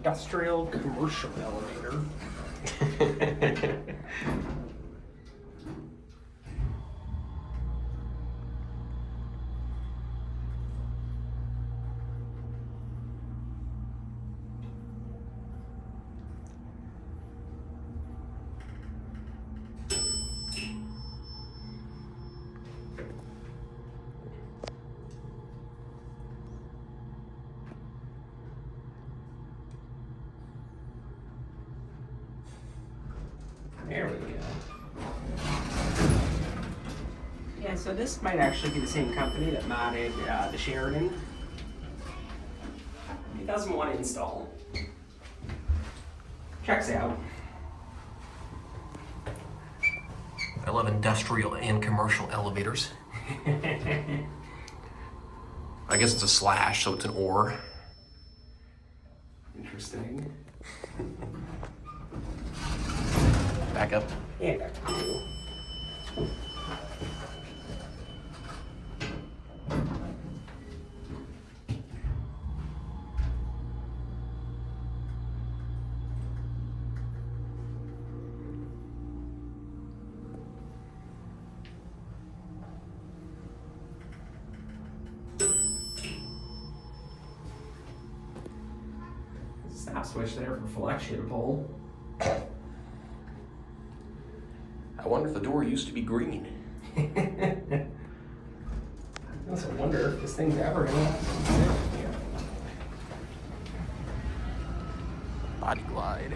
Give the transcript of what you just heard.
industrial commercial elevator. There we go. Yeah, so this might actually be the same company that modded the Sheridan. 2001 install. Checks out. I love industrial and commercial elevators. I guess it's a slash, so it's an or. Interesting. Back up. And back to you. Stop switch there for flexion pull. I wonder if the door used to be green. I also wonder if this thing's ever gonna. Body glide.